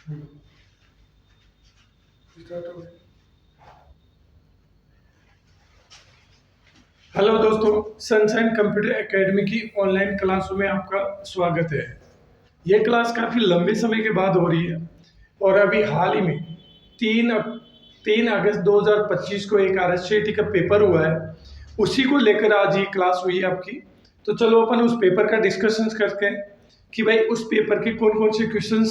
Hello दोस्तों, sunshine computer academy की online क्लासों में आपका स्वागत है। ये क्लास काफ़ी लंबे समय के बाद हो रही है और अभी हाल ही में 3 अगस्त 2025 को एक RSCT का पेपर हुआ है। उसी को लेकर आज ये क्लास हुई है आपकी। तो चलो अपन उस पेपर का डिस्कशन करते हैं कि भाई उस पेपर के कौन कौन से क्वेश्चन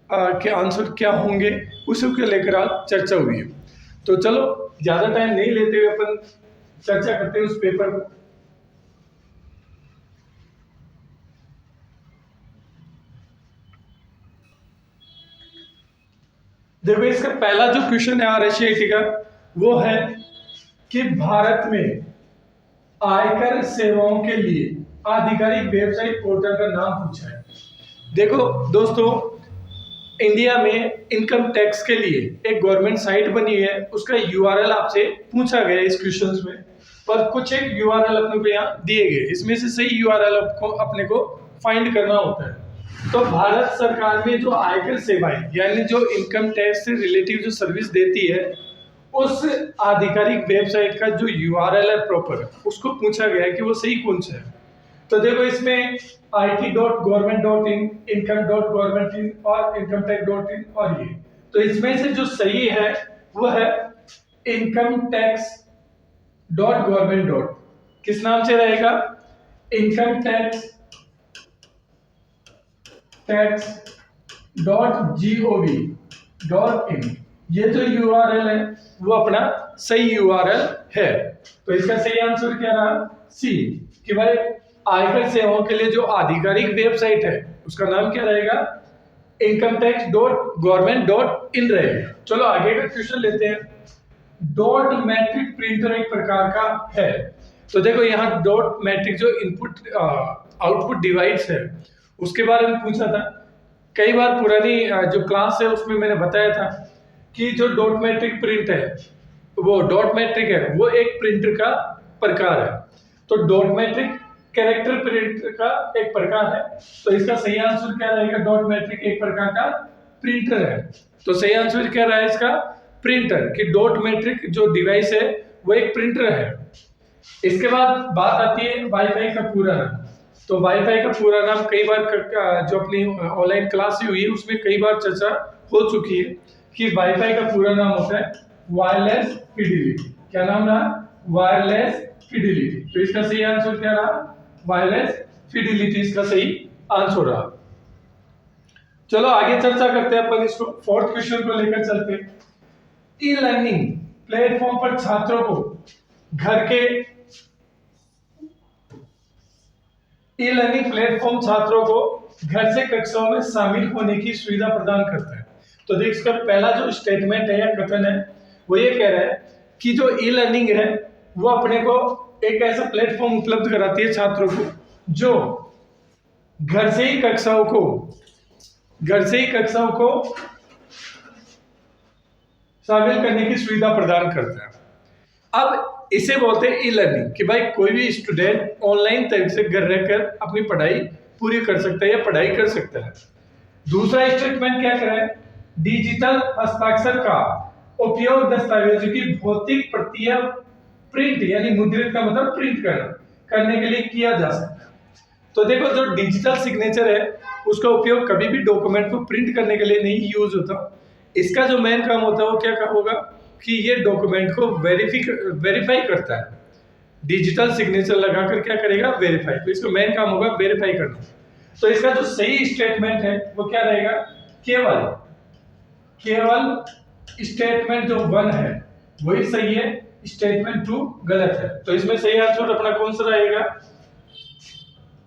के आंसर क्या होंगे, उसी को लेकर आज चर्चा हुई है। तो चलो ज़्यादा टाइम नहीं लेते हुए अपन चर्चा करते हैं उस पेपर को। देखो, इसका पहला जो क्वेश्चन है RSCT का, वो है कि भारत में आयकर सेवाओं के लिए आधिकारिक वेबसाइट पोर्टल का नाम पूछा है। देखो दोस्तों, इंडिया में इनकम टैक्स के लिए एक गवर्नमेंट साइट बनी है, उसका URL आपसे पूछा गया इस क्वेश्चन में, पर कुछ एक URL अपने को यहाँ दिए गए, इसमें से सही URL अपने को फाइंड करना होता है। तो भारत सरकार में जो आयकर सेवाएं यानी जो इनकम टैक्स से रिलेटिव जो सर्विस देती है, उस आधिकारिक वेबसाइट का जो URL है प्रॉपर, उसको पूछा गया है कि वो सही कौन सा है। तो देखो, इसमें it.government.in, income.government.in और incometax.in और ये, तो इसमें से जो सही है वो है incometax.government. किस नाम से रहेगा? incometax.gov.in। ये जो URL है वो अपना सही URL है। तो इसका सही आंसर क्या रहा? सी, कि भाई आयकर सेवाओं के लिए जो आधिकारिक वेबसाइट है उसका नाम क्या रहेगा? incometax.government.in रहेगा। चलो आगे का क्वेश्चन लेते हैं। डॉट मैट्रिक प्रिंटर एक प्रकार का है। तो देखो, यहाँ डॉट मैट्रिक जो इनपुट आउटपुट डिवाइस है उसके बारे में पूछा था। कई बार पुरानी जो क्लास है उसमें मैंने बताया था कि जो डॉट मैट्रिक प्रिंट है, वो डॉट मैट्रिक है, वो एक प्रिंटर का प्रकार है। तो डॉट मैट्रिक कैरेक्टर प्रिंटर का एक प्रकार है। तो इसका सही आंसर क्या रहेगा? डॉट मैट्रिक एक प्रकार का प्रिंटर है। तो सही आंसर क्या रहा है इसका? प्रिंटर। कि डॉट मैट्रिक जो डिवाइस है वो एक प्रिंटर है। इसके बाद बात आती है वाईफाई का पूरा नाम। तो वाईफाई का पूरा नाम कई बार जो अपनी ऑनलाइन क्लास हुई है उसमें कई बार चर्चा हो चुकी है कि वाईफाई का पूरा नाम होता है वायरलेस फिडिलिटी। क्या नाम रहा? Wireless fidelity. तो इसका सही आंसर क्या रहा? वायरलेस फिडिलिटी इसका सही आंसर रहा। चलो आगे चर्चा करते हैं अपन इसको। फोर्थ क्वेश्चन को लेकर चलते हैं। ई लर्निंग प्लेटफॉर्म पर छात्रों को घर के ई लर्निंग प्लेटफॉर्म छात्रों को घर से कक्षाओं में शामिल होने की सुविधा प्रदान करता है। तो देख, इसका पहला जो स्टेटमेंट है या कथन है वो ये कह रहा है कि जो ई लर्निंग है वो अपने को एक ऐसा प्लेटफॉर्म उपलब्ध कराती है छात्रों को जो घर से ही कक्षाओं को शामिल करने की सुविधा प्रदान करता है। अब इसे बोलते हैं ई लर्निंग, कि भाई कोई भी स्टूडेंट ऑनलाइन तरीके से घर रहकर अपनी पढ़ाई पूरी कर सकता है या पढ़ाई कर सकता है। दूसरा स्टेटमेंट क्या कर रहा है? डिजिटल हस्ताक्षर का उपयोग दस्तावेजों की भौतिक प्रतियां प्रिंट यानी मुद्रित का मतलब प्रिंट करने के लिए किया जा सकता है। तो देखो, जो डिजिटल सिग्नेचर है उसका उपयोग कभी भी डॉक्यूमेंट को प्रिंट करने के लिए नहीं यूज होता। इसका जो मेन काम होता है वो क्या होगा कि ये डॉक्यूमेंट को वेरीफाई करता है। डिजिटल सिग्नेचर लगाकर क्या करेगा? वेरीफाई। तो इसका मेन काम होगा वेरीफाई करना। तो इसका जो सही स्टेटमेंट है वो क्या रहेगा? केवल स्टेटमेंट जो 1 है वही सही है, स्टेटमेंट 2 गलत है। तो इसमें सही आंसर अपना कौन सा रहेगा?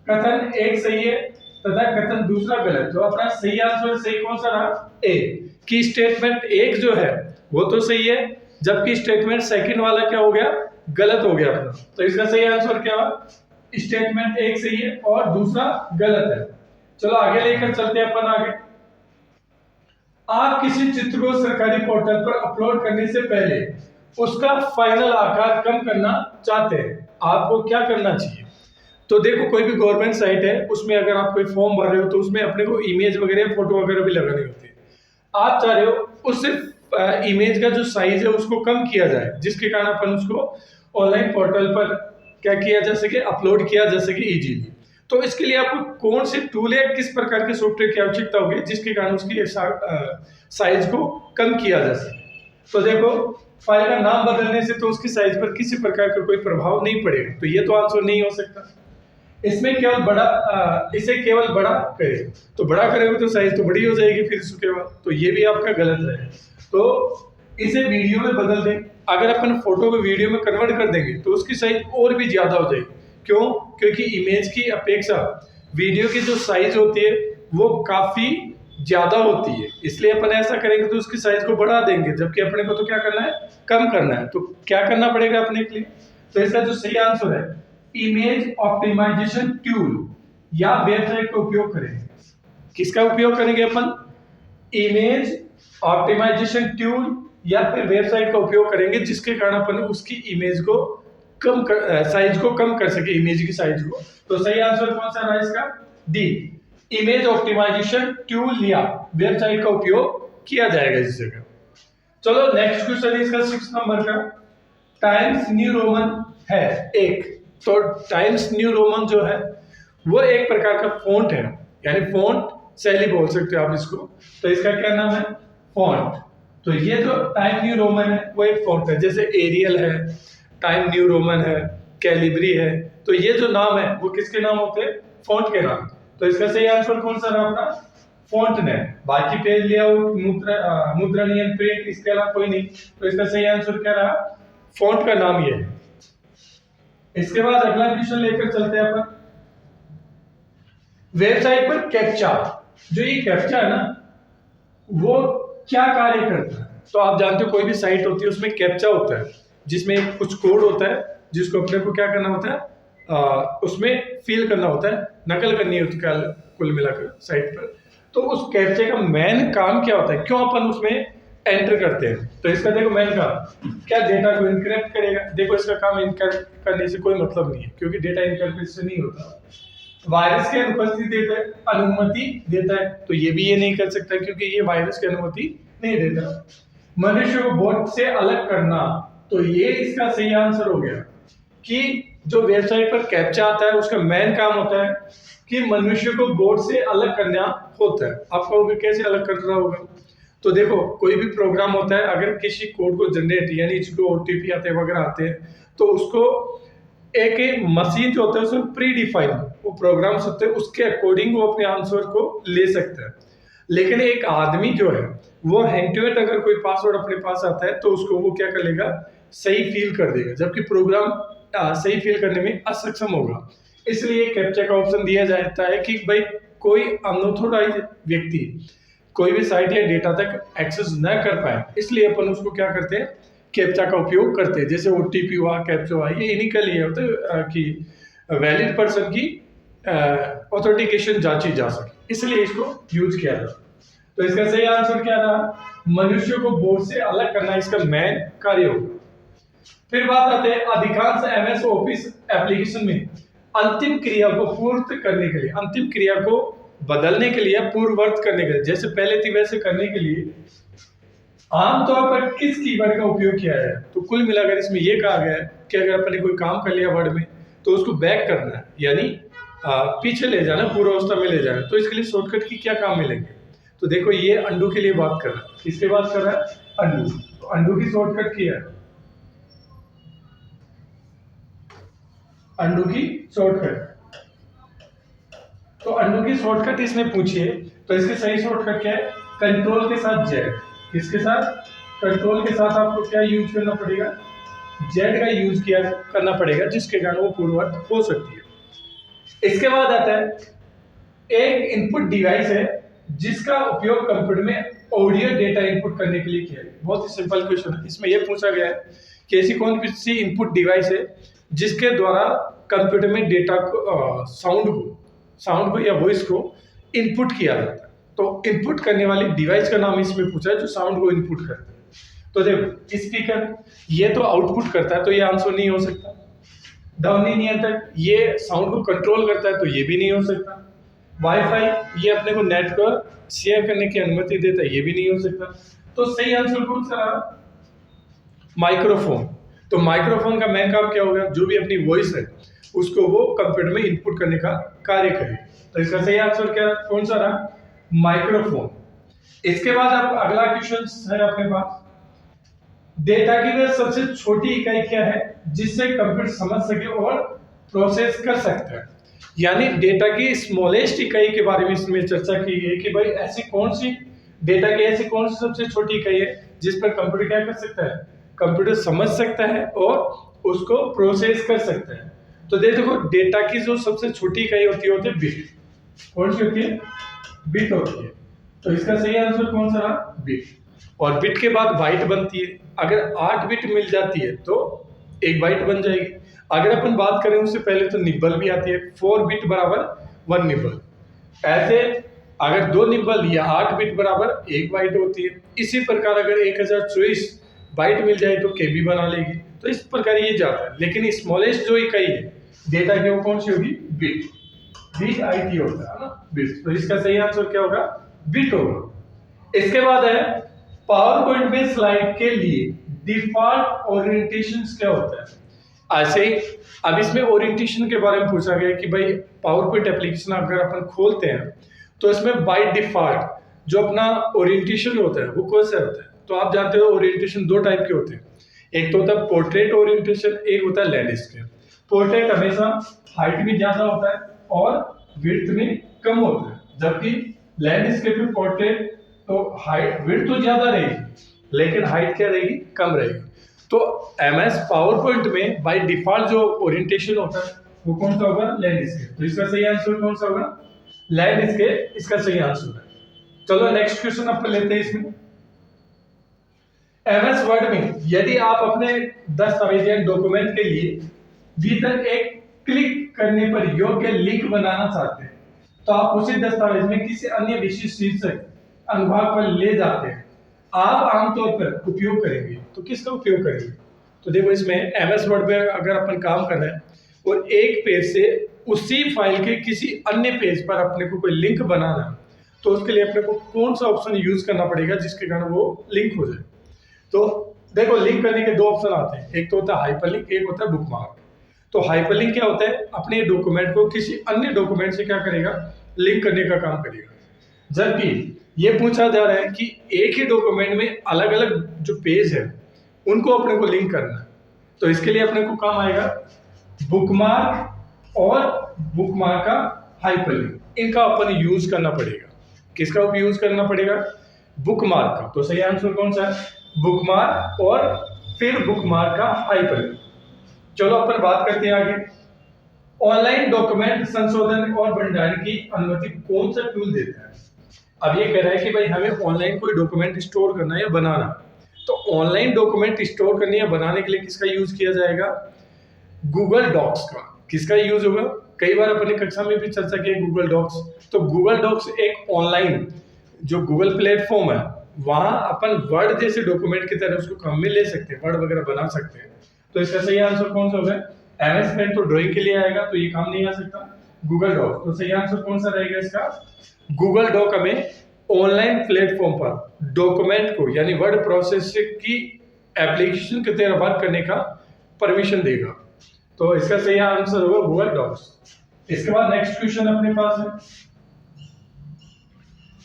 कथन 1 सही है तथा कथन दूसरा गलत। तो अपना सही आंसर सही कौन सा रहा? ए, कि स्टेटमेंट 1 जो है वो तो सही है, जबकि स्टेटमेंट सेकंड वाला क्या हो गया? गलत हो गया अपना। तो इसका सही आंसर क्या हुआ? स्टेटमेंट 1 सही है और दूसरा गलत है। चलो आगे लेकर चलते हैं अपन आगे। आप किसी चित्र को सरकारी पोर्टल पर अपलोड करने से पहले उसका फाइनल आकार कम करना चाहते हैं, आपको क्या करना चाहिए? तो देखो, कोई भी गवर्नमेंट साइट है उसमें अगर आप कोई फॉर्म भर रहे हो तो उसमें अपने को इमेज वगैरह फोटो वगैरह भी लगानी होती है। आप चाह रहे हो उस इमेज का जो साइज है उसको कम किया जाए, जिसके कारण अपन उसको ऑनलाइन पोर्टल पर क्या किया जा सके, अपलोड किया जा सके इजीली। तो इसके लिए आपको कौन से टूल या किस प्रकार के सॉफ्टवेयर की आवश्यकता होगी जिसके कारण उसकी साइज को कम किया जा सके। तो देखो, फाइल का नाम बदलने से तो उसकी साइज पर किसी प्रकार का कोई प्रभाव नहीं पड़ेगा, तो ये तो आंसर नहीं हो सकता। इसमें केवल इसे केवल बड़ा करे, तो बड़ा करेंगे तो साइज तो बड़ी हो जाएगी फिर उसके बाद, तो ये भी आपका गलत है। तो इसे वीडियो में बदल दें। अगर अपन फोटो को वीडियो में कन्वर्ट कर देंगे तो उसकी साइज और भी ज्यादा हो जाएगी। क्यों? क्योंकि इमेज की अपेक्षा वीडियो की जो साइज होती है वो काफी ज्यादा होती है, इसलिए अपन ऐसा करेंगे तो उसकी साइज को बढ़ा देंगे, जबकि अपने को तो क्या करना है, कम करना है। तो क्या करना पड़ेगा अपने के लिए? तो इसका जो सही आंसर है, इमेज ऑप्टिमाइजेशन टूल या वेबसाइट का उपयोग करेंगे। किसका उपयोग करेंगे अपन? इमेज ऑप्टिमाइजेशन टूल या फिर वेबसाइट का उपयोग करेंगे, जिसके कारण अपन उसकी इमेज को साइज को कम कर सके, इमेज की साइज को। तो सही आंसर कौन सा रहा इसका? डी, इमेज ऑप्टिमाइजेशन टूल या वेबसाइट का उपयोग किया जाएगा इस जगह। चलो नेक्स्ट क्वेश्चन इसका 6 नंबर का। टाइम्स न्यू रोमन है एक, तो टाइम्स न्यू रोमन जो है वो एक प्रकार का फॉन्ट है, यानी फॉन्ट शैली बोल सकते हो आप इसको। तो इसका क्या नाम है? फॉन्ट। तो ये जो टाइम न्यू रोमन है वो एक फॉन्ट है, जैसे एरियल है, टाइम न्यू रोमन है, कैलिब्री है। तो ये जो नाम है वो किसके नाम होते हैं? फॉन्ट के नाम। तो इसका सही आंसर कौन सा रहा अपना? Font name. बाकी पेज लेआउट, मुद्रण, प्रिंट, इसके अलावा कोई नहीं। तो इसका सही आंसर क्या रहा? फॉन्ट का नाम ये है। इसके बाद अगला क्वेश्चन लेकर चलते हैं अपन। वेबसाइट पर कैप्चा, जो ये कैप्चा है ना वो क्या कार्य करता है? तो आप जानते हो कोई भी साइट होती है उसमें कैप्चा होता है, जिसमें कुछ कोड होता है जिसको अपने को क्या करना होता है, उसमें फिल करना होता है, नकल करनी होती है कुल मिलाकर साइट पर। तो उस कैप्चे का मेन काम क्या होता है, क्यों अपन उसमें एंटर करते हैं? तो इसका देखो मेन काम क्या, डेटा को इनक्रिप्ट करेगा। देखो इसका काम इनक्रिप्ट करने से कोई मतलब नहीं है, क्योंकि डेटा इनक्रिप्शन नहीं होता। वायरस की अनुमति देता है, तो ये भी ये नहीं कर सकता क्योंकि ये वायरस की अनुमति नहीं देता। मनुष्य को बोट से अलग करना, तो ये इसका सही आंसर हो गया कि जो वेबसाइट पर कैप्चा आता है उसका मेन काम होता है कि मनुष्य को बोट से अलग करना होता है। आप कहोगे कैसे अलग करना होगा? तो देखो कोई भी प्रोग्राम होता है, अगर किसी कोड को जनरेट यानी जिसको ओटीपी आते हैं वगैरह आते हैं, तो उसको एक मशीन जो होता है उसमें प्री डिफाइन वो प्रोग्राम्स होते हैं, उसके अकॉर्डिंग वो अपने आंसर को ले सकता है। लेकिन एक आदमी जो है वो हैंड टू हैंड अगर कोई पासवर्ड अपने पास आता है तो उसको वो क्या कर लेगा, सही फील कर देगा, जबकि प्रोग्राम सही फील करने में असक्षम होगा। इसलिए कैप्चा का ऑप्शन दिया जाता है कि भाई कोई अनऑथोराइज व्यक्ति कोई भी साइट या डेटा तक एक्सेस न कर पाए, इसलिए अपन उसको क्या करते हैं, कैप्चा का उपयोग करते हैं। जैसे ओटीपी हुआ, कैप्चा हुआ, ये इन्हीं के लिए होता है कि वैलिड पर्सन की ऑथेंटिकेशन जांची जा सके, इसलिए इसको यूज किया जाता है। तो इसका सही आंसर क्या रहा? मनुष्य को बोर्ड से अलग करना इसका मेन कार्य होगा। फिर बात आते हैं, अधिकांश एमएस ऑफिस एप्लीकेशन में अंतिम क्रिया को पूर्ण करने के लिए, अंतिम क्रिया को बदलने के लिए, पूर्ववर्त करने के लिए, जैसे पहले थी वैसे करने के लिए आमतौर पर किस कीवर्ड का उपयोग किया है? तो कुल मिलाकर इसमें यह कहा गया है कि अगर अपन ने कोई काम कर लिया वर्ड में तो उसको बैक करना है, यानी पीछे ले जाना, पूर्वावस्था में ले जाना। तो इसके लिए शॉर्टकट की क्या काम मिलेंगे? तो देखो ये अंडू के लिए बात कर रहा है। किसके बात कर रहा है? अंडू। तो अंडू की शॉर्टकट क्या है? अंडू की शॉर्टकट, तो अंडू की शॉर्टकट इसने पूछी है, तो इसके सही शॉर्टकट क्या है? कंट्रोल के साथ जेड। किसके साथ? कंट्रोल के साथ आपको क्या यूज करना पड़ेगा? जेड का यूज किया करना पड़ेगा, जिसके कारण वो पूर्ववर्त हो सकती है। इसके बाद आता है, एक इनपुट डिवाइस है जिसका उपयोग कंप्यूटर में ऑडियो डेटा इनपुट करने के लिए किया है। बहुत ही सिंपल क्वेश्चन है। इसमें यह पूछा गया है कि ऐसी कौन सी इनपुट डिवाइस है जिसके द्वारा कंप्यूटर में डेटा को साउंड को या वॉइस को इनपुट किया जाता है। तो इनपुट करने वाली डिवाइस का नाम इसमें पूछा है जो साउंड को इनपुट करता है। तो देखो स्पीकर ये तो आउटपुट करता है, तो ये आंसर नहीं हो सकता। ध्वनि नियंत्रक ये साउंड को कंट्रोल करता है, तो ये भी नहीं हो सकता। वाईफाई ये अपने को नेट को शेयर करने की अनुमति देता है, ये भी नहीं हो सकता। तो सही आंसर कौन सा रहा? माइक्रोफोन। तो माइक्रोफोन का मेन काम क्या होगा? जो भी अपनी वॉइस है उसको वो कंप्यूटर में इनपुट करने का कार्य करे। तो इसका सही आंसर क्या कौन सा रहा? माइक्रोफोन। इसके बाद अब अगला क्वेश्चन है अपने पास, डेटा की वह सबसे छोटी इकाई क्या है जिससे कंप्यूटर समझ सके और प्रोसेस कर सकता है? यानी डेटा की स्मॉलेस्ट इकाई के बारे में इसमें चर्चा की है कि भाई ऐसी कौन सी डेटा की ऐसी कौन सी सबसे छोटी इकाई है जिस पर कंप्यूटर क्या कर सकता है? कंप्यूटर समझ सकता है और उसको प्रोसेस कर सकता है। तो देखो डेटा की जो सबसे छोटी इकाई होती है बिट। कौन सी होती है? बिट होती है। तो इसका सही आंसर कौन सा रहा? बिट। और बिट के बाद बाइट बनती है। अगर 8 बिट मिल जाती है तो एक बाइट बन जाएगी। अगर अपन बात करें उससे पहले तो निब्बल भी आती है, 4 बिट बराबर 1 निब्बल। ऐसे अगर 2 निब्बल या 8 बिट बराबर 1 बाइट होती है। इसी प्रकार अगर 1024 बाइट मिल जाए तो केबी बना लेगी। तो इस प्रकार ये जाता है। लेकिन स्मॉलेस्ट जो इकाई है डेटा की वो कौन सी होगी? बिट। बिट आईटी होता है ना, बिट। तो इसका सही आंसर क्या होगा? बिट होगा। इसके बाद है पावर पॉइंट में स्लाइड के लिए डिफॉल्ट ओरिएंटेशन क्या होता है? ऐसे ही अब इसमें ओरिएंटेशन के बारे में पूछा गया कि भाई पावर पॉइंट एप्लीकेशन अगर अपन खोलते हैं तो इसमें बाय डिफॉल्ट जो अपना ओरिएंटेशन होता है वो कौन सा होता है? तो आप जानते हो ओरिएंटेशन 2 टाइप के होते हैं। एक तो होता है पोर्ट्रेट ओरिएंटेशन, एक होता है लैंडस्केप। पोर्ट्रेट हमेशा हाइट में ज्यादा होता है और विड्थ में कम होता है, जबकि लैंडस्केप में पोर्ट्रेट तो हाइट विड्थ तो ज्यादा रहेगी लेकिन हाइट क्या रहेगी? कम रहेगी। तो एमएस पावर पॉइंट में बाय डिफॉल्ट जो ओरिएंटेशन होता है वो कौन सा होगा? लैंडस्केप। तो इसका सही आंसर कौन सा होगा? लैंडस्केप इसका सही आंसर है। चलो नेक्स्ट क्वेश्चन अपन लेते हैं इसमें। एमएस वर्ड में यदि आप अपने दस्तावेज या डॉक्यूमेंट के लिए भीतर एक क्लिक करने पर योग्य लिंक बनाना चाहते हैं तो आप उसी दस्तावेज में किसी अन्य विशिष्ट शीर्षक अनुभाग पर ले जाते हैं, आप आमतौर पर उपयोग करेंगे। तो किसका उपयोग करेंगे? तो देखो इसमें एमएस वर्ड पे अगर अपन काम कर रहे हैं और एक पेज से उसी फाइल के किसी अन्य पेज पर अपने को कोई लिंक बनाना है तो उसके लिए अपने को कौन सा ऑप्शन यूज करना पड़ेगा जिसके कारण वो लिंक हो जाए? तो देखो लिंक करने के 2 ऑप्शन आते हैं, एक तो होता है हाइपरलिंक, एक होता है बुकमार्क। तो हाइपरलिंक क्या होता है? अपने डॉक्यूमेंट को किसी अन्य डॉक्यूमेंट से क्या करेगा? लिंक करने का काम करेगा। जबकि ये पूछा जा रहा है कि एक ही डॉक्यूमेंट में अलग अलग जो पेज है उनको अपने को लिंक करना है। तो इसके लिए अपने को काम आएगा बुकमार्क और बुकमार्क का हाइपरलिंक, इनका अपन यूज करना पड़ेगा। किसका यूज करना पड़ेगा? बुकमार्क का। तो सही आंसर कौन सा है? बुकमार्क और फिर बुकमार्क का हाइपरलिंक। चलो अपन बात करते हैं आगे। ऑनलाइन डॉक्यूमेंट संशोधन और भंडारण की अनुमति कौन सा टूल देता है? अब ये कह रहा है कि भाई हमें ऑनलाइन कोई डॉक्यूमेंट स्टोर करना है या बनाना, तो ऑनलाइन डॉक्यूमेंट स्टोर करने या बनाने के लिए किसका यूज किया जाएगा? गूगल डॉक्स का। किसका यूज होगा? कई बार अपने कक्षा में भी चर्चा की है गूगल डॉक्स। तो गूगल डॉक्स एक ऑनलाइन जो गूगल प्लेटफॉर्म है, वहां अपन वर्ड जैसे डॉक्यूमेंट की तरह उसको काम में ले सकते हैं, वर्ड वगैरह बना सकते हैं। तो इसका सही आंसर कौन सा होगा? एमएस पेन तो ड्राइंग के लिए आएगा तो ये काम नहीं आ सकता। Google doc. तो सही आंसर कौन सा रहेगा इसका? गूगल डॉक हमें ऑनलाइन प्लेटफॉर्म पर डॉक्यूमेंट को यानी वर्ड प्रोसेसिंग की एप्लीकेशन के तरह बात करने का परमिशन देगा। तो इसका सही आंसर होगा गूगल डॉक्स। इसके बाद नेक्स्ट क्वेश्चन अपने पास है,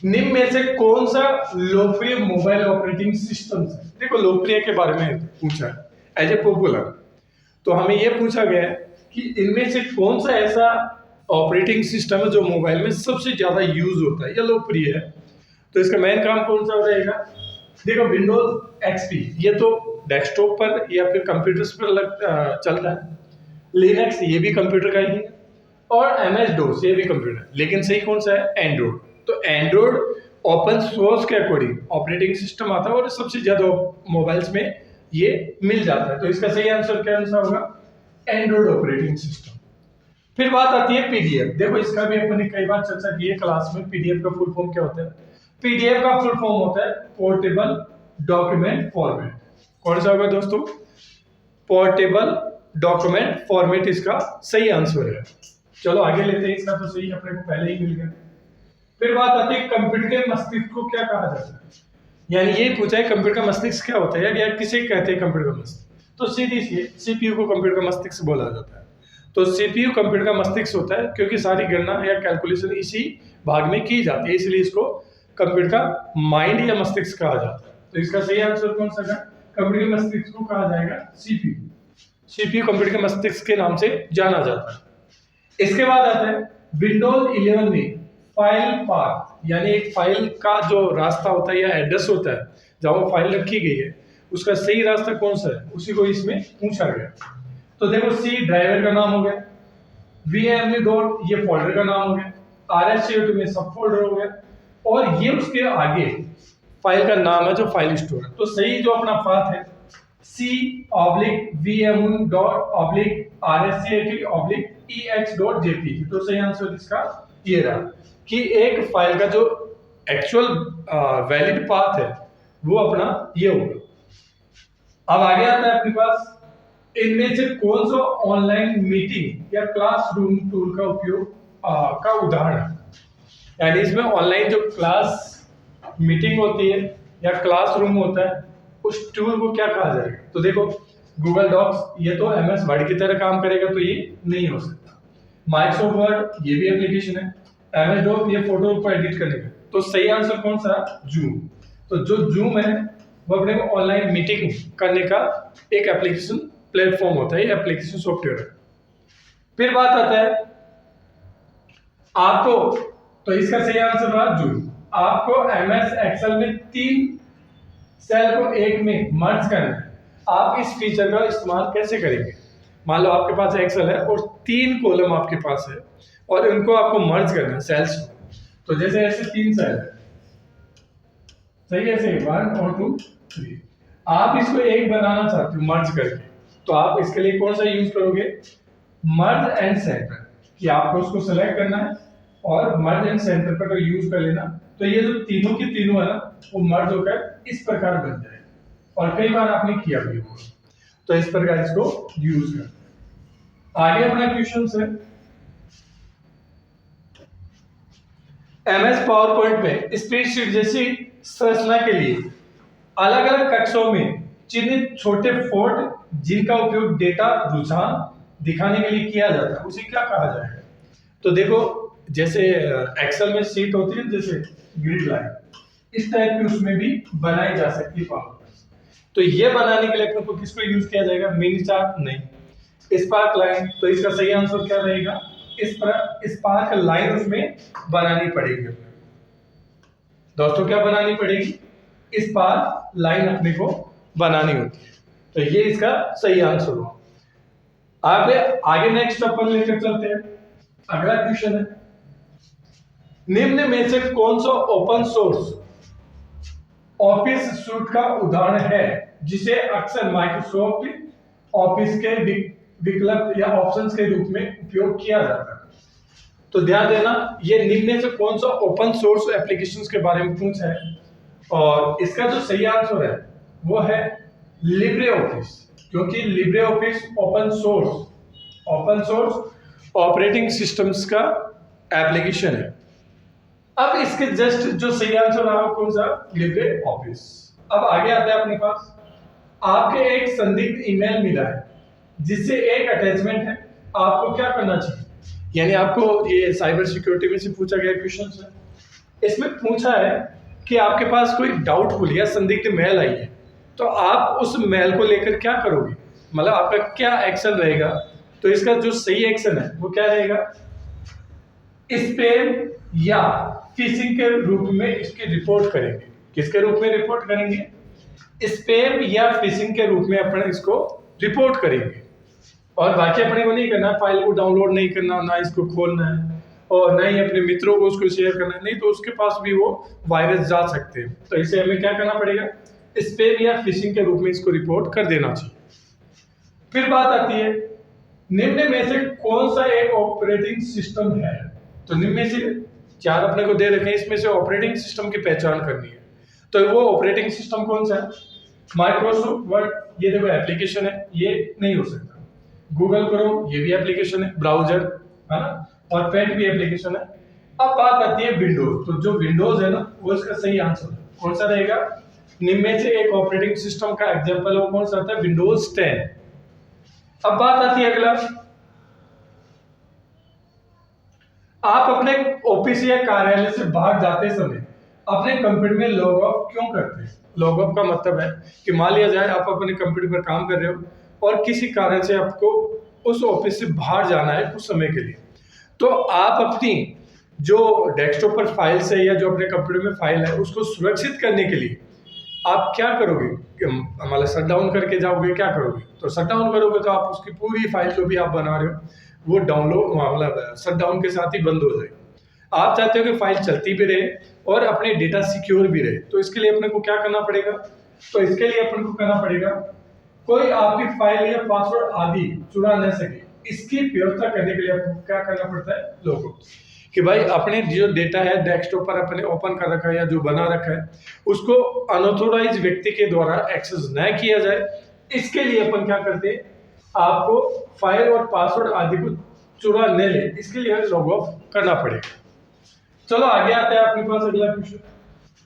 निम्न में से कौन सा लोकप्रिय मोबाइल ऑपरेटिंग सिस्टम है? देखो लोकप्रिय के बारे में पूछा है एज ए पॉपुलर। तो हमें यह पूछा गया है कि इनमें से कौन सा ऐसा ऑपरेटिंग सिस्टम है जो मोबाइल में सबसे ज्यादा यूज होता है या लोकप्रिय है। तो इसका मेन काम कौन सा रहेगा? देखो विंडोज एक्सपी ये तो डेस्कटॉप पर या फिर कंप्यूटर्स पर चलता है। लिनक्स ये भी कंप्यूटर का ही है और एमएस डोस ये भी कंप्यूटर। लेकिन सही कौन सा है? एंड्रॉइड। तो एंड्रॉइड ओपन सोर्स के अकॉर्डिंग ऑपरेटिंग सिस्टम आता है और सबसे ज्यादा मोबाइल्स में ये मिल जाता है। तो इसका सही आंसर क्या आंसर होगा? Android operating system. फिर बात आती है पीडीएफ। देखो इसका भी अपन ने कई बार चर्चा की है क्लास में। पीडीएफ का फुल फॉर्म क्या होता है? पीडीएफ का फुल फॉर्म होता है पोर्टेबल डॉक्यूमेंट फॉर्मेट। कौन सा होगा दोस्तों? पोर्टेबल डॉक्यूमेंट फॉर्मेट इसका सही आंसर है। चलो आगे लेते हैं। इसका तो सही अपने को पहले ही मिल गया। फिर बात आती है कंप्यूटर के मस्तिष्क को क्या कहा जाता है। यानी ये पूछा है कंप्यूटर का मस्तिष्क क्या होता है या किसे कहते हैं कंप्यूटर का मस्तिष्क। तो सीधी सी सीपीयू को कंप्यूटर का मस्तिष्क बोला जाता है। तो सीपीयू कंप्यूटर का मस्तिष्क होता है क्योंकि सारी गणना या कैलकुलेशन इसी भाग में की जाती है, इसलिए इसको कंप्यूटर का माइंड या मस्तिष्क कहा जाता है। तो इसका सही आंसर कौन सा है? कंप्यूटर के मस्तिष्क को कहा जाएगा सीपीयू। सीपीयू कंप्यूटर के मस्तिष्क के नाम से जाना जाता है। इसके बाद आता है विंडोज 11 में फाइल पाथ, यानी एक फाइल का जो रास्ता होता है या एड्रेस होता है जहां वो फाइल रखी गई है, उसका सही रास्ता कौन सा है, उसी को इसमें पूछा गया। तो देखो सी ड्राइवर का नाम हो गया, vmu डॉट ये फोल्डर का नाम हो गया, rsco2 में सब फोल्डर हो गया, और ये उसके आगे फाइल का नाम है जो फाइल स्टोर है। तो सही जो अपना पाथ है c/vmu.rscat/ex.jpg। तो सही आंसर इसका ये रहा कि एक फाइल का जो एक्चुअल वैलिड पाथ है वो अपना ये होगा। अब आगे आता है अपने पास इनमें से कौन सा ऑनलाइन मीटिंग या क्लासरूम टूल का उपयोग का उदाहरण है। यानी इसमें ऑनलाइन जो क्लास मीटिंग होती है या क्लासरूम होता है उस टूल को क्या कहा जाएगा। तो देखो गूगल डॉक्स ये तो एमएस वर्ड की तरह काम करेगा तो ये नहीं हो सकता। माइक्रोसॉफ्ट वर्ड ये भी एप्लीकेशन है। एमएस डॉक ये फोटो को एडिट करने का। तो सही आंसर कौन सा? जूम। तो जो जूम है वो अपने ऑनलाइन मीटिंग करने का एक एप्लीकेशन प्लेटफॉर्म होता है, ये एप्लीकेशन सॉफ्टवेयर है। फिर बात आता है आपको, तो इसका सही आंसर रहा जूम। आपको एमएस एक्सेल में 3 सेल को एक में मर्ज करना है। आप इस फीचर का इस्तेमाल कैसे करेंगे? मान लो आपके पास एक्सेल है और 3 कॉलम आपके पास है और इनको आपको मर्ज करना है सेल्स। तो जैसे ऐसे 3 सेल है, सही, ऐसे 1 और 2 3, आप इसको एक बनाना चाहते हो मर्ज करके, तो आप इसके लिए कौन सा यूज करोगे? मर्ज एंड सेंटर, कि आपको उसको सेलेक्ट करना है और मर्ज एंड सेंटर पर यूज कर लेना। तो ये जो तीनों की तीनों है ना वो मर्ज होकर इस प्रकार बन जाएगा, और कई बार आपने किया भी होगा। तो इस प्रकार इसको यूज कर। आगे अपना क्वेश्चन है एमएस पावर पॉइंट में स्प्रेडशीट जैसी संरचना के लिए अलग अलग कक्षों में चिन्हित छोटे फोल्ड जिनका उपयोग डेटा रुझान दिखाने के लिए किया जाता है उसे क्या कहा जाएगा। तो देखो जैसे एक्सेल में शीट होती है जैसे ग्रिड लाइन, इस टाइप की उसमें भी बनाई जा सकती है पावर पॉइंट। तो ये बनाने के लिए अपने को किसको यूज किया जाएगा? मिनी चार्ट नहीं, स्पार्क लाइन। तो इसका सही आंसर क्या रहेगा? स्पार्क लाइन उसमें बनानी पड़ेगी अपने दोस्तों। क्या बनानी पड़ेगी? स्पार्क लाइन अपने को बनानी होती है। तो ये इसका सही आंसर हुआ। आगे नेक्स्ट अपन लेकर चलते हैं। अगला क्वेश्चन है निम्न में से कौन सा ओपन सोर्स ऑफिस सूट का उदाहरण है जिसे अक्सर माइक्रोसॉफ्ट ऑफिस के विकल्प या ऑप्शंस के रूप में उपयोग किया जाता है। तो ध्यान देना ये निम्न में से कौन सा ओपन सोर्स एप्लीकेशंस के बारे में पूछा है, और इसका जो सही आंसर है वो है लिब्रे ऑफिस, क्योंकि Libre office open source operating systems का एप्लीकेशन है। अब इसके जस्ट जो सही आंसर रहा कौन सा? Libre office. अब आगे आता है अपने पास आपके एक संदिग्ध ईमेल मिला है जिससे एक अटैचमेंट है, आपको क्या करना चाहिए? यानी आपको ये साइबर सिक्योरिटी में से पूछा गया क्वेश्चन है। इसमें पूछा है कि आपके पास कोई डाउटफुल या संदिग्ध मेल आई है तो आप उस मेल को लेकर क्या करोगे, मतलब आपका क्या एक्शन रहेगा। तो इसका जो सही एक्शन है वो क्या रहेगा? स्पैम या फिशिंग के रूप में इसकी रिपोर्ट करेंगे। किसके रूप में रिपोर्ट करेंगे? स्पैम या फिशिंग के रूप में अपन इसको रिपोर्ट करेंगे। और बाकी अपने को नहीं करना, फाइल को डाउनलोड नहीं करना, ना इसको खोलना है और ना ही अपने मित्रों को उसको शेयर करना है, नहीं तो उसके पास भी वो वायरस जा सकते हैं। तो इसे हमें क्या करना पड़ेगा? स्पैम या फिशिंग के रूप में इसको रिपोर्ट कर देना चाहिए। फिर बात आती है निम्न में से कौन सा एक ऑपरेटिंग सिस्टम है। तो निम्न में से 4 अपने को दे रखे हैं, इसमें से ऑपरेटिंग सिस्टम की पहचान करनी है। तो वो ऑपरेटिंग सिस्टम कौन सा है? माइक्रोसॉफ्ट वर्ड ये देखो एप्लीकेशन है, ये नहीं हो सकता। गूगल क्रोम ये भी एप्लीकेशन है, ब्राउजर है ना, और पेंट भी एप्लीकेशन है। अब बात आती है विंडोज। तो जो विंडोज है ना वो इसका सही आंसर है। कौन सा रहेगा? निम्न में से एक ऑपरेटिंग सिस्टम का एग्जांपल वो कौन सा होता है? विंडोज 10। अब बात आती है अगला, आप अपने ऑफिस या कार्यालय से बाहर जाते समय अपने कंप्यूटर में लॉग ऑफ क्यों करते हैं? लॉग ऑफ का मतलब है कि मान लिया जाए आप अपने कंप्यूटर पर काम कर रहे हो और किसी कारण से आपको उस ऑफिस से बाहर जाना है कुछ समय के लिए, तो आप अपनी जो डेस्कटॉप पर फाइल्स है या जो अपने कंप्यूटर में फाइल है उसको सुरक्षित करने के लिए आप क्या करोगे? मतलब शट डाउन करके जाओगे, क्या करोगे? तो शट डाउन करोगे तो आप उसकी पूरी फाइल जो भी आप बना रहे हो वो डाउनलोड मतलब शट डाउन के साथ ही बंद हो जाएगी। आप चाहते हो कि फाइल चलती भी रहे और अपने डेटा सिक्योर भी रहे, तो इसके लिए अपने को क्या करना पड़ेगा? तो इसके लिए अपन को करना पड़ेगा कोई आपकी फाइल या पासवर्ड आदि चुरा न सके, इसकी व्यवस्था करने के लिए आपको क्या करना पड़ता है? लोगों कि भाई अपने जो डेटा है डेस्कटॉप पर अपने ओपन कर रखा है या जो बना रखा है उसको अनऑथोराइज व्यक्ति के द्वारा एक्सेस न किया जाए, इसके लिए अपन क्या करते हैं? आपको फाइल और पासवर्ड आदि को चुरा न ले, इसके लिए लॉग ऑफ करना पड़ेगा। चलो आगे आते हैं अपने पास अगला क्वेश्चन।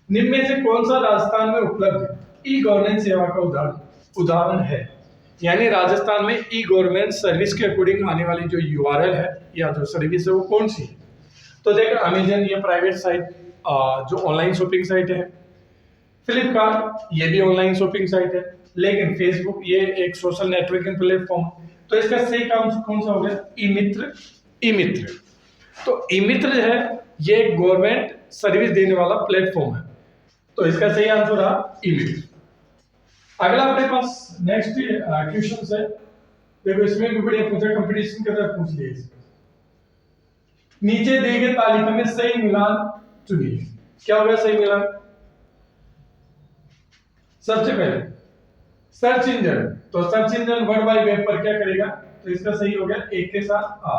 निम्न में से कौन सा राजस्थान में उपलब्ध ई गवर्नेंस सेवा का उदाहरण है? यानी राजस्थान में ई गवर्नेंस सर्विस के अकॉर्डिंग आने वाली जो यूआरएल है या जो सर्विस है वो कौन सी है? तो देखो अमेजन ये प्राइवेट साइट जो ऑनलाइन शॉपिंग साइट है, फ्लिपकार्ट ये भी ऑनलाइन शॉपिंग साइट है, लेकिन फेसबुक ये एक सोशल नेटवर्किंग प्लेटफॉर्म। तो इसका सही काम कौन सा हो गया? ई मित्र। ई मित्र, तो ई मित्र जो है ये एक गवर्नमेंट सर्विस देने वाला प्लेटफॉर्म है, तो इसका सही आंसर रहा ई मित्र। अगला अपने पास नेक्स्ट क्वेश्चन है, देखो इसमें भी बढ़िया पूछा, कंपटीशन के तरह पूछ लिया। नीचे दिए गए तालिका में सही मिलान चुनिए। क्या होगा सही मिलान? सबसे पहले सर्च इंजन, तो search engine world wide web पर क्या करेगा? तो इसका सही हो गया एक के साथ आ।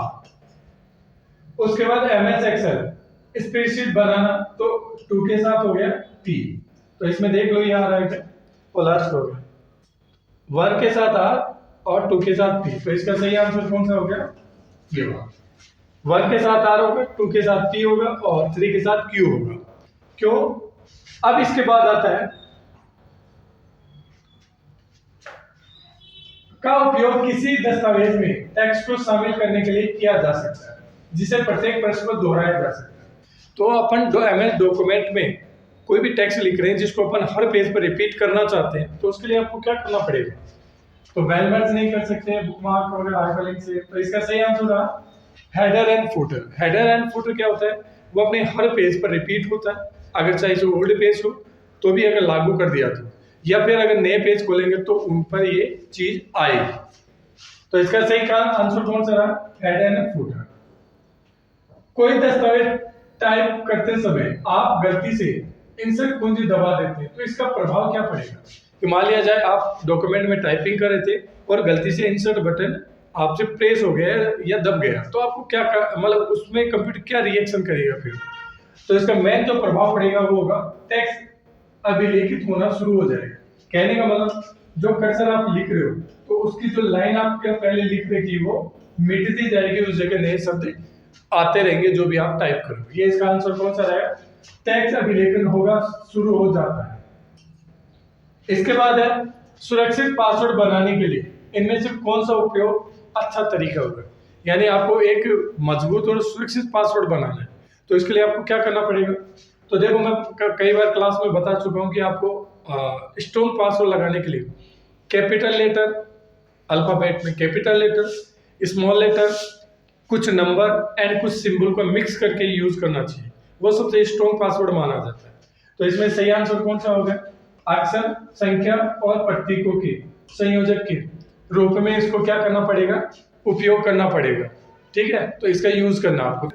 उसके बाद एमएस एक्सेल स्प्रेडशीट बनाना, तो 2 के साथ हो गया टी। तो इसमें देख लो यहाँ राइट है और लास्ट हो गया 1 के साथ आर और 2 के साथ पी। तो इसका सही आंसर कौन सा हो गया? ये 1 के साथ आर होगा, 2 के साथ पी होगा और 3 के साथ क्यू होगा। क्यों? अब इसके बाद आता है का उपयोग किसी दस्तावेज में टेक्स्ट को शामिल करने के लिए किया जा सकता है जिसे प्रत्येक प्रश्न को दोहराया जा सकता है। तो अपन एमएस डॉक्यूमेंट में कोई भी टेक्स्ट लिख रहे हैं जिसको अपन हर पेज पर रिपीट करना चाहते हैं, तो उसके लिए आपको क्या करना पड़ेगा? तो वेलवर्ड्स नहीं कर सकते, बुकमार्क और हाइपरलिंक से। तो इसका सही आंसर रहा header and footer. Header and footer क्या होता है? वो अपने हर पेज पर रिपीट होता है, अगर चाहे जो ओल्ड पेज हो तो भी अगर लागू कर दिया तो, या फिर अगर नए पेज खोलेंगे तो उन पर ये चीज आएगी। तो इसका सही आंसर कौन सा रहा? Header and footer. कोई दस्तावेज टाइप करते समय आप गलती से इंसर्ट कुंजी दबा देते हैं, तो इसका प्रभाव क्या पड़ेगा? कि मान लिया जाए आप डॉक्यूमेंट में टाइपिंग कर रहे थे और गलती से इंसर्ट बटन आपसे प्रेस हो गया या दब गया, तो आपको क्या मतलब उसमें कंप्यूटर क्या रिएक्शन करेगा फिर? तो इसका मेन जो प्रभाव पड़ेगा वो होगा टेक्स्ट अभिलेखित होना शुरू हो जाएगा। कहने का मतलब जो कर्सर आप लिख रहे हो तो उसकी जो लाइन आप पहले लिख रहे थी वो मिटती जाएगी, उस जगह नए शब्द आते रहेंगे जो भी आप टाइप करोगे। ये इसका आंसर कौन सा रहेगा? टेक्स्ट अभिलेखन होगा शुरू हो जाता है। इसके बाद है सुरक्षित पासवर्ड बनाने के लिए इनमें से कौन सा उपयोग अच्छा तरीका होगा? यानी आपको एक मजबूत और सुरक्षित पासवर्ड बनाना है, तो इसके लिए आपको क्या करना पड़ेगा? तो देखो मैं कई बार क्लास में बता चुका हूं कि आपको स्ट्रॉन्ग पासवर्ड लगाने के लिए कैपिटल लेटर, अल्फाबेट में कैपिटल लेटर, स्मॉल लेटर, कुछ नंबर एंड कुछ सिंबल को मिक्स करके यूज करना चाहिए, वो सबसे स्ट्रॉन्ग पासवर्ड माना जाता है। तो इसमें सही आंसर कौन सा होगा? अक्षर, संख्या और प्रतीकों के संयोजक के रूप में इसको क्या करना पड़ेगा? उपयोग करना पड़ेगा। ठीक है, तो इसका यूज करना आपको।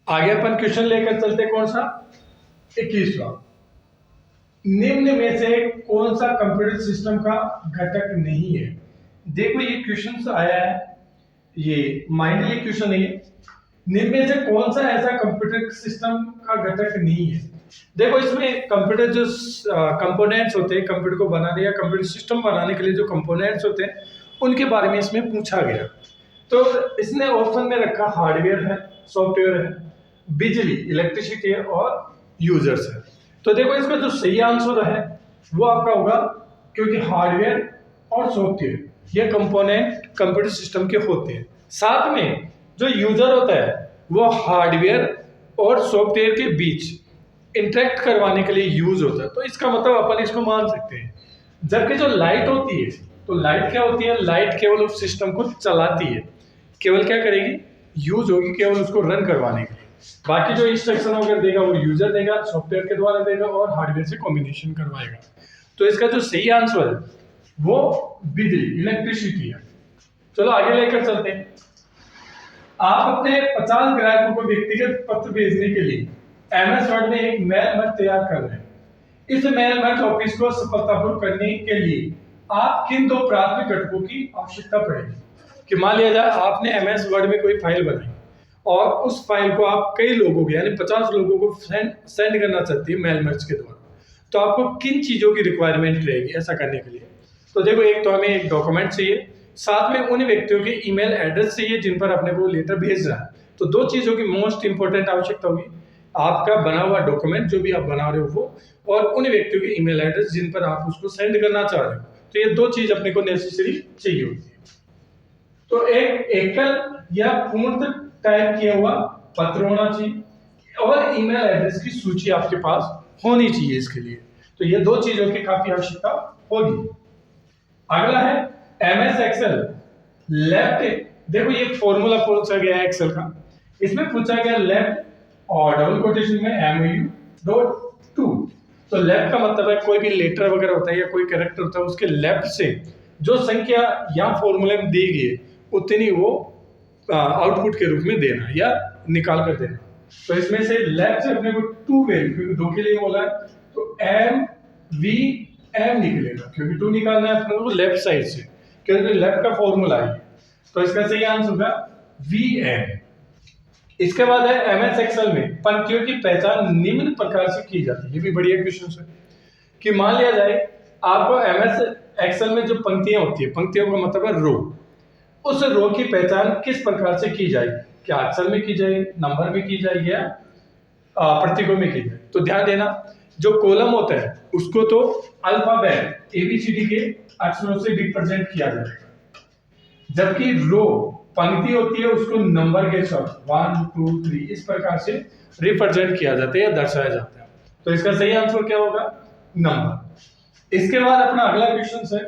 आगे अपन क्वेश्चन लेकर चलते, कौन सा? 21वां। निम्न में से कौन सा कंप्यूटर सिस्टम का घटक नहीं है? देखो ये क्वेश्चन आया है, ये माइंडली क्वेश्चन है। निम्न में से कौन सा ऐसा कंप्यूटर सिस्टम का घटक नहीं है? देखो इसमें कंप्यूटर जो कंपोनेंट्स होते हैं कंप्यूटर को बनाने या कंप्यूटर सिस्टम बनाने के लिए जो कंपोनेंट्स होते हैं उनके बारे में इसमें पूछा गया। तो इसने ऑप्शन में रखा हार्डवेयर है, सॉफ्टवेयर है, बिजली इलेक्ट्रिसिटी है और यूजर्स है। तो देखो इसका जो सही आंसर है वो आपका होगा, क्योंकि हार्डवेयर और सॉफ्टवेयर ये कंपोनेंट कंप्यूटर सिस्टम के होते हैं। साथ में जो यूजर होता है वो हार्डवेयर और सॉफ्टवेयर के बीच इंटरेक्ट करवाने के लिए यूज होता है। तो इसका मतलब अपन इसको मान सकते हैं। जबकि जो लाइट होती है, तो लाइट क्या होती है, लाइट केवल उस सिस्टम को चलाती है, केवल क्या करेगी, यूज होगी केवल उसको रन करवाने के लिए। बाकी जो इंस्ट्रक्शन वगैरह देगा वो यूजर देगा, सॉफ्टवेयर के द्वारा देगा और हार्डवेयर से कॉम्बिनेशन करवाएगा। तो इसका जो सही आंसर है वो बिजली इलेक्ट्रिसिटी है। चलो आगे लेकर चलते हैं। आप अपने 50 ग्राहकों को व्यक्तिगत पत्र भेजने के लिए एमएस वर्ड में एक मेल मर्ज तैयार कर रहे हैं। इस मेल मर्ज ऑफिस को सफलतापूर्वक करने के लिए आप किन दो प्राथमिक घटकों की आवश्यकता पड़ेगी? कि मान लिया जाए आपने एमएस वर्ड में कोई फाइल बनाई और उस फाइल को आप कई लोगों को यानी 50 लोगों को सेंड करना चाहती है मेल मर्ज के द्वारा, तो आपको किन चीजों की रिक्वायरमेंट रहेगी ऐसा करने के लिए? तो देखो, एक तो हमें एक डॉक्यूमेंट चाहिए, साथ में उन व्यक्तियों के ईमेल एड्रेस चाहिए जिन पर अपने को लेटर भेजना है। तो दो चीजों की मोस्ट इंपॉर्टेंट आवश्यकता होगी, आपका बना हुआ डॉक्यूमेंट जो भी आप बना रहे हो वो, और उन व्यक्तियों के ईमेल एड्रेस जिन पर आप उसको सेंड करना चाह रहे हो। तो ये दो चीज अपने को नेसेसरी चाहिए होती है। तो एक एकल या पूर्ण टाइप किया हुआ पत्र होना चाहिए और ईमेल एड्रेस की सूची आपके पास होनी चाहिए इसके लिए। तो ये दो चीजों की काफी आवश्यकता होगी। अगला है एमएस एक्सेल लेफ्ट। देखो ये फॉर्मूला पूछा गया है एक्सेल का, इसमें पूछा गया लेफ्ट और डबल कोटेशन में MU.2। तो लेफ्ट का मतलब है कोई भी लेटर वगैरह होता है या कोई कैरेक्टर होता है उसके लेफ्ट से जो संख्या या फॉर्मूले में दी गई है उतनी वो आउटपुट के रूप में देना या निकाल कर देना। तो इसमें से लेफ्ट से अपने को 2 वैल्यू, क्योंकि 2 के लिए बोला है तो MVM निकलेगा, क्योंकि 2 निकालना है अपने को लेफ्ट साइड से, क्योंकि लेफ्ट का फॉर्मूला है। तो इसका सही आंसर होगा VM। इसके बाद है एमएस एक्सेल में पंक्तियों की पहचान निम्न प्रकार से की जाती है। ये भी बढ़िया क्वेश्चन है कि मान लिया जाए आपको एमएस एक्सेल में जो पंक्तियां होती है, पंक्तियों का मतलब है रो, उस रो की पहचान किस प्रकार से की जाएगी? क्या अक्षर में की जाएगी, नंबर में की जाएगी या प्रतीकों में की जाएगी? तो ध्यान देना, जो कॉलम होता है उसको तो अल्फाबेट ABCD के अक्षरों से रिप्रेजेंट किया जाएगा, जबकि रो पंक्ति होती है उसको नंबर के साथ 1 2 3 इस प्रकार से रिप्रेजेंट किया जाता है या दर्शाया जाता है। तो इसका सही आंसर क्या होगा? नंबर। इसके बाद अपना अगला क्वेश्चन है,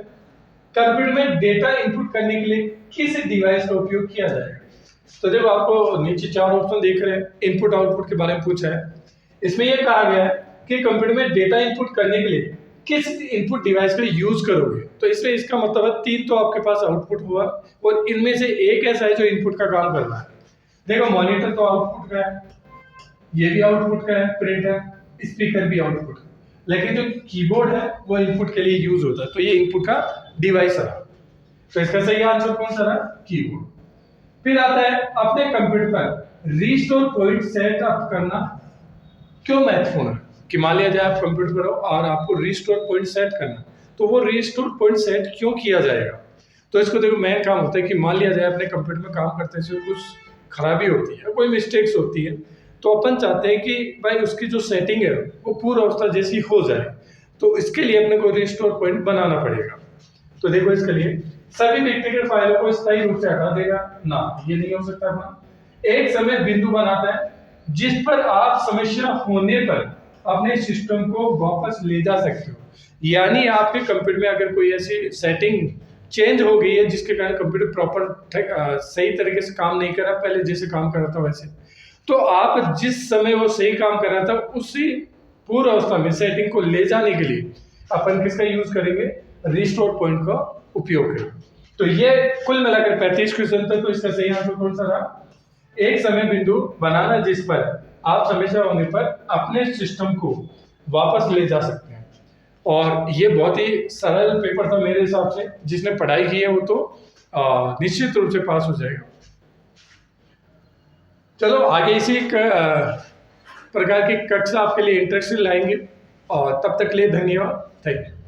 कंप्यूटर में डेटा इनपुट करने के लिए किस डिवाइस का उपयोग किया जाएगा? तो देखो आपको नीचे 4 ऑप्शन देख रहे हैं, इनपुट आउटपुट के बारे में पूछा है। इसमें यह कहा गया है कि कंप्यूटर में डेटा इनपुट करने के लिए किस इनपुट डिवाइस का यूज करोगे? तो इसमें इसका मतलब है 3 तो आपके पास आउटपुट हुआ और इनमें से एक ऐसा है जो इनपुट का काम कर रहा है। देखो मॉनिटर तो आउटपुट का है, ये भी आउटपुट का है, प्रिंटर, स्पीकर भी आउटपुट है, लेकिन जो कीबोर्ड है वो इनपुट के लिए यूज होता है। तो ये इनपुट का डिवाइस है। तो इसका सही आंसर कौन सा रहा? कीबोर्ड। फिर आता है अपने कंप्यूटर पर रीस्टोर पॉइंट सेट अप करना क्यों महत्वपूर्ण है? कि मान लिया जाए आप कंप्यूटर पर हो और आपको रीस्टोर पॉइंट सेट करना, तो वो रीस्टोर पॉइंट सेट क्यों किया जाएगा? तो इसको देखो, मेन काम होता है कि मान लिया जाए अपने कंप्यूटर में काम करते समय कुछ खराबी होती है, कोई मिस्टेक्स होती है, तो अपन चाहते हैं कि भाई उसकी जो सेटिंग है वो पूर्व अवस्था जैसी हो जाए। तो इसके लिए अपने को रीस्टोर पॉइंट बनाना पड़ेगा। तो देखो इसके लिए सभी व्यक्तिगत फाइलों को स्थायी रूप से हटा देगा ना, ये नहीं हो सकता अपना। एक समय बिंदु बनाता है जिस पर आप समस्या होने पर अपने सिस्टम को वापस ले जा सकते हो। यानी आपके कंप्यूटर में अगर कोई ऐसी सेटिंग चेंज हो गई है जिसके कारण कंप्यूटर प्रॉपर सही तरीके से काम नहीं कर रहा, पहले जैसे काम कर रहा था वैसे, तो आप जिस समय वो सही काम कर रहा था उसी पूर्व अवस्था में सेटिंग को ले जाने के लिए अपन किसका यूज करेंगे? रिस्टोर पॉइंट का उपयोग करेंगे। तो ये कुल मिलाकर 35 क्वेश्चन था। तो इसका सही आंसर कौन सा रहा? एक समय बिंदु बनाना जिस पर आप समस्या होने पर अपने सिस्टम को वापस ले जा सकते हैं। और ये बहुत ही सरल पेपर था मेरे हिसाब से, जिसने पढ़ाई की है वो तो निश्चित रूप से पास हो जाएगा। चलो आगे इसी प्रकार की कक्षा आपके लिए इंटरेस्टिंग लाएंगे, और तब तक के लिए धन्यवाद। Thank you.